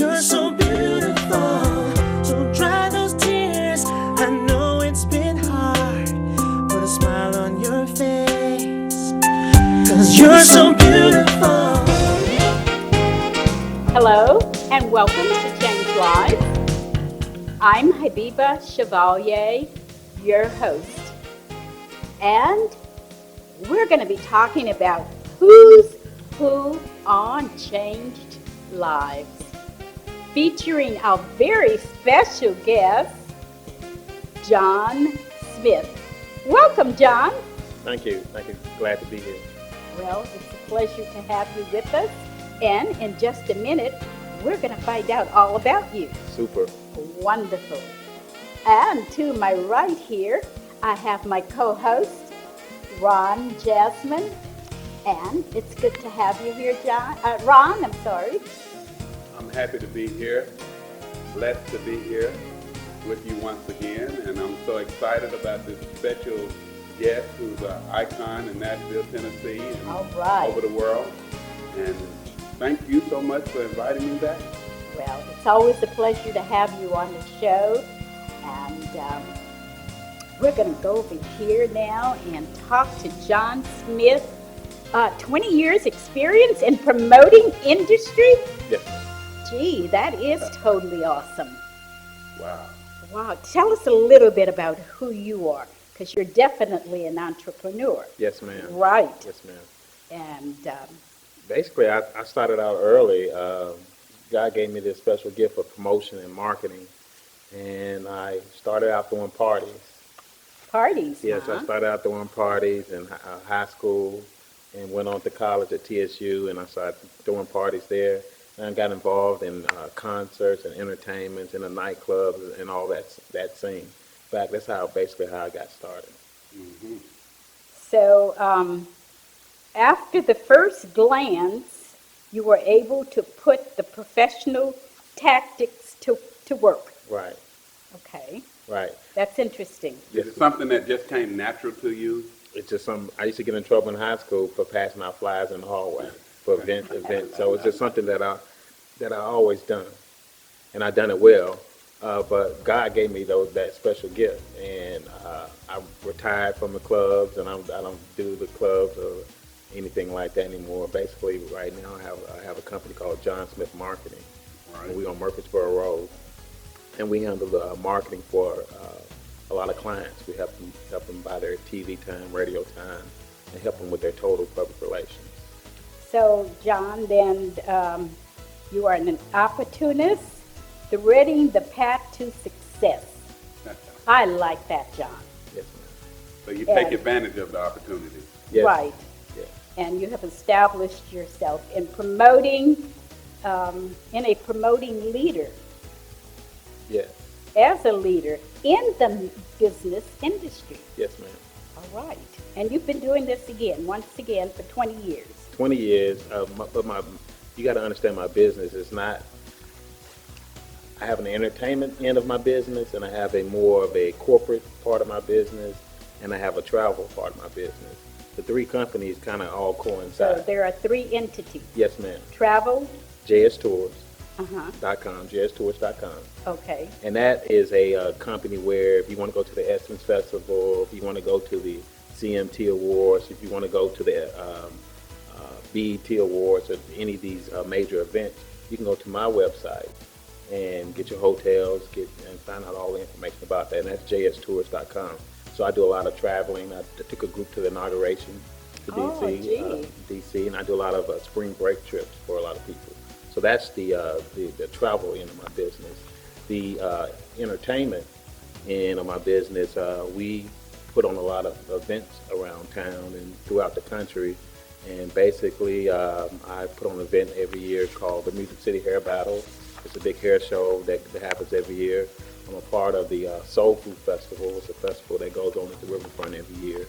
You're so beautiful, so dry those tears. I know it's been hard, put a smile on your face, 'cause you're so beautiful. Hello and welcome to Change Lives. I'm Habiba Chevalier, your host, and we're going to be talking about who's who on Changed Lives, featuring our very special guest, John Smith. Welcome, John. Thank you. Glad to be here. Well, it's a pleasure to have you with us. And in just a minute, we're going to find out all about you. Super. Wonderful. And to my right here, I have my co-host, Ron Jasmine. And it's good to have you here, Ron, I'm sorry. I'm happy to be here, blessed to be here with you once again, and I'm so excited about this special guest who's an icon in Nashville, Tennessee, and All right. over the world. And thank you so much for inviting me back. Well, it's always a pleasure to have you on the show. And we're going to go over here now and talk to John Smith. 20 years experience in promoting industry? Yes. Gee, that is totally awesome. Wow. Wow. Tell us a little bit about who you are, because you're definitely an entrepreneur. Yes, ma'am. Right. Yes, ma'am. And Basically, I started out early. God gave me this special gift of promotion and marketing, and I started out doing parties. parties, Yes, huh? I started out doing parties in high school and went on to college at TSU, and I started doing parties there. And I got involved in concerts and entertainments and the nightclubs and all that scene. In fact, that's basically how I got started. Mm-hmm. So after the first glance, you were able to put the professional tactics to work. Right, Okay, right. that's interesting. Is it something that just came natural to you? It's just I used to get in trouble in high school for passing out flyers in the hallway for events. So it's just something that I always done, and I done it well. But God gave me that special gift, and I retired from the clubs, and I don't do the clubs or anything like that anymore. Basically, right now I have a company called John Smith Marketing, and we're on Murfreesboro Road, and we handle the marketing for a lot of clients. We help them buy their TV time, radio time, and help them with their total public relations. So, John, then you are an opportunist, threading the path to success. I like that, John. Yes, ma'am. So you take And- advantage of the opportunity. Yes. Right. Yes. And you have established yourself in promoting, in a promoting leader, Yes. as a leader in the business industry. Yes, ma'am. All right. And you've been doing this once again, for 20 years. 20 years, but you got to understand my business is not. I have an entertainment end of my business, and I have a more of a corporate part of my business, and I have a travel part of my business. The three companies kind of all So coincide. there are three entities: Yes, ma'am. travel. JSTours.com, Uh-huh. JSTours.com. Okay. And that is a company where if you want to go to the Essence Festival, if you want to go to the CMT Awards, if you want to go to the BET Awards or any of these major events, you can go to my website and get your hotels, and find out all the information about that. And that's JSTours.com. So I do a lot of traveling. I took a group to the inauguration to Oh, DC, and I do a lot of spring break trips for a lot of people. So that's the travel end of my business. The entertainment end of my business, we put on a lot of events around town and throughout the country. And basically, I put on an event every year called the Music City Hair Battle. It's a big hair show that happens every year. I'm a part of the Soul Food Festival. It's a festival that goes on at the riverfront every year.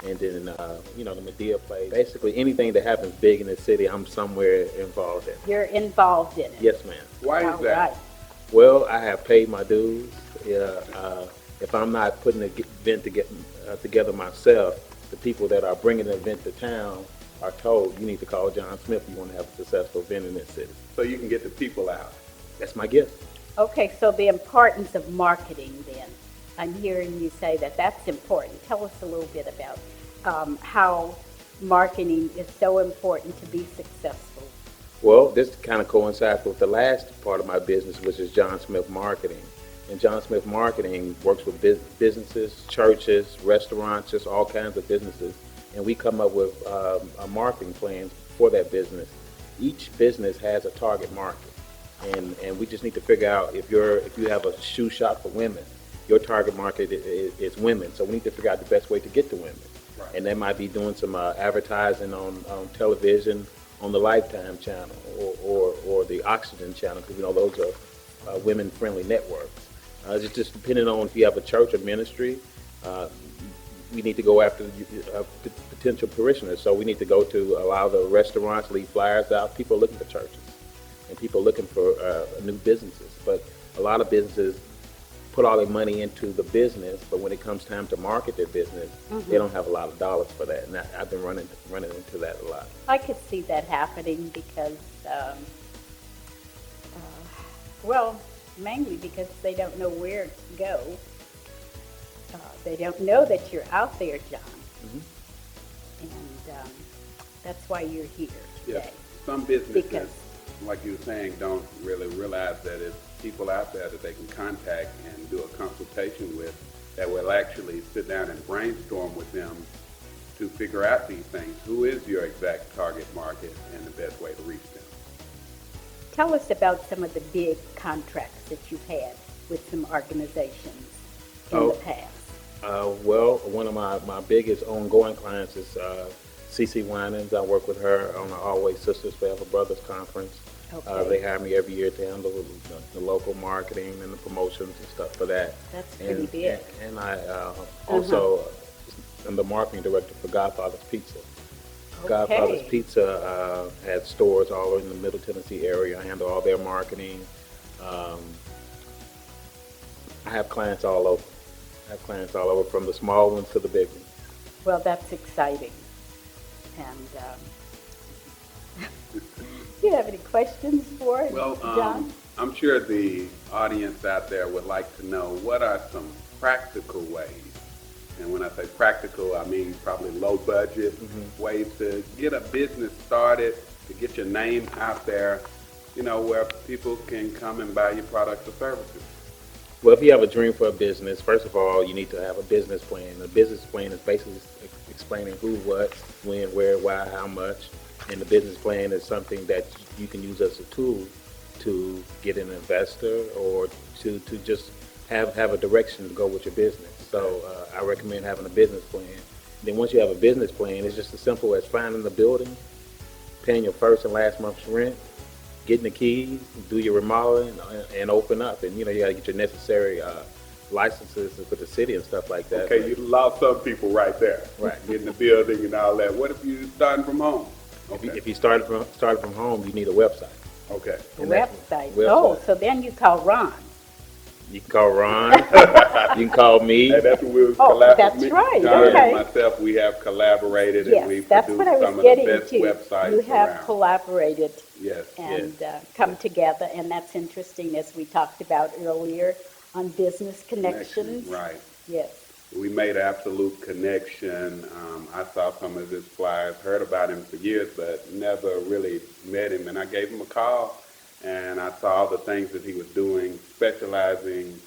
And then, the Medea play. Basically, anything that happens big in the city, I'm somewhere involved in. You're involved in it. Yes, ma'am. Why is All that? right. Well, I have paid my dues. If I'm not putting the event together myself, the people that are bringing the event to town are told, you need to call John Smith if you want to have a successful event in this city. So you can get the people out. that's my gift. Okay, so the importance of marketing then. I'm hearing you say that that's important. Tell us a little bit about how marketing is so important to be successful. Well, this kind of coincides with the last part of my business, which is John Smith Marketing. And John Smith Marketing works with businesses, churches, restaurants, just all kinds of businesses. And we come up with a marketing plan for that business. Each business has a target market. And we just need to figure out if you have a shoe shop for women, your target market is women. So we need to figure out the best way to get to women. Right. And that might be doing some advertising on television, on the Lifetime channel or the Oxygen channel, because those are women-friendly networks. Just depending on if you have a church or ministry, we need to go after potential parishioners. So we need to go to allow the restaurants, leave flyers out. People are looking for churches, and people are looking for new businesses. But a lot of businesses put all their money into the business, but when it comes time to market their business, they don't have a lot of dollars for that. And I've been running into that a lot. I could see that happening because, well, mainly because they don't know where to go. They don't know that you're out there, John. And that's why you're here Yeah, today. some businesses, Because- like you were saying, don't really realize that it's people out there that they can contact and do a consultation with that will actually sit down and brainstorm with them to figure out these things. Who is your exact target market and the best way to reach them? Tell us about some of the big contracts that you've had with some organizations in Oh. the past. Well, one of my biggest ongoing clients is CeCe Winans. I work with her on the Always Sisters Forever Brothers conference. Okay. They hire me every year to handle the local marketing and the promotions and stuff for that. That's pretty And, big. and I also am the marketing director for Godfather's Pizza. Godfather's Okay. Pizza has stores all over in the Middle Tennessee area. I handle all their marketing. I have clients all over. From the small ones to the big ones. Well, that's exciting. And do you have any questions for Well, John? I'm sure the audience out there would like to know what are some practical ways, and when I say practical, I mean probably low budget ways to get a business started, to get your name out there, where people can come and buy your products or services. Well, if you have a dream for a business, first of all, you need to have a business plan. The business plan is basically explaining who, what, when, where, why, how much. And the business plan is something that you can use as a tool to get an investor or to just have a direction to go with your business. So I recommend having a business plan. Then once you have a business plan, it's just as simple as finding the building, paying your first and last month's rent, getting the keys, do your remodeling, and open up. And you got to get your necessary licenses with the city and stuff like that. Okay, you lost some people right there. Right. Getting the building and all that. What if you starting from home? If you started from home, you need a website. Okay. And that's- Website. website. Oh, so then you call Ron. You can call Ron. You can call me. And that's what we was Oh, collaborating. that's right, John okay. and myself, we have collaborated and we Yes, that's produced what I some was of the getting best to. websites You have around. collaborated Yes. and come together, and that's interesting, as we talked about earlier, on business connections. Right. Yes. We made absolute connection. I saw some of his flyers, heard about him for years, but never really met him. And I gave him a call, and I saw all the things that he was doing, specializing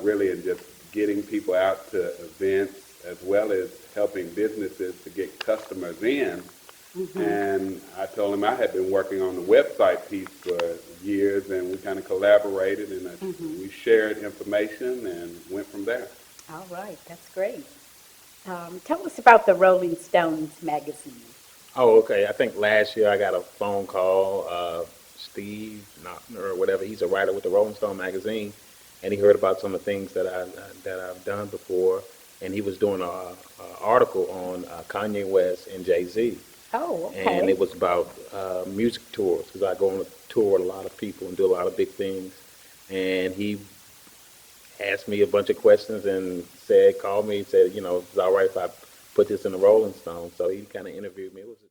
really in just getting people out to events as well as helping businesses to get customers in. And I told him I had been working on the website piece for years, and we kind of collaborated, and we shared information and went from there. All right, that's great. Tell us about the Rolling Stones magazine. Oh, okay. I think last year I got a phone call. Steve Knopfler or whatever. He's a writer with the Rolling Stone magazine, and he heard about some of the things that I've done before, and he was doing an article on Kanye West and Jay-Z. Oh, okay. And it was about music tours, because I go on a tour with a lot of people and do a lot of big things. And he asked me a bunch of questions and called me and said, it's all right if I put this in the Rolling Stone. So he kind of interviewed me. It was